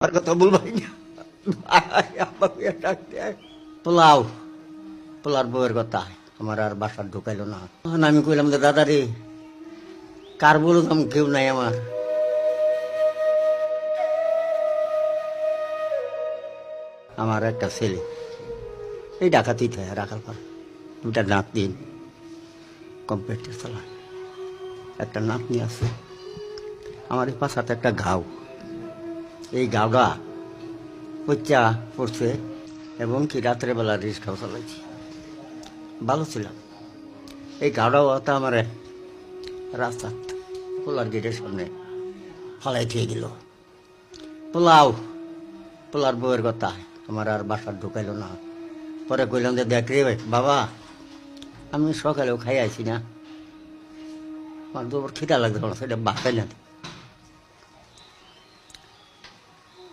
আর কথা বলবাই না পোলাও পোলার বউয়ের কথা আমার আর বাসার ঢুকাইলো না। তখন আমি কইলাম যে দাদা রে কার বলতাম কেউ নাই আমার। আমার একটা ছেলে এই ডাকাতি থাকে রাখার পর দুটা নাতনি কম্পিউটার চালায়, একটা নাতনি আছে। আমার এই পাশাতে একটা ঘাও, এই ঘাওটা পচা পড়ছে এবং কি রাত্রেবেলা রিক্সাও চালাইছি, ভালো ছিলাম। এই ঘাওটাও তো আমার রাস্তা পোলার গেটের সামনে ফালাই দিয়ে গেল। পোলাও পোলার বউয়ের কথা আমার আর বাসার ঢুকাইলো না। পরে কইলাম যে দেখ রে বাবা আমি সকালেও খাই আইছি না, আমার তো খিদা লাগতো না, সেটা বাসাই না।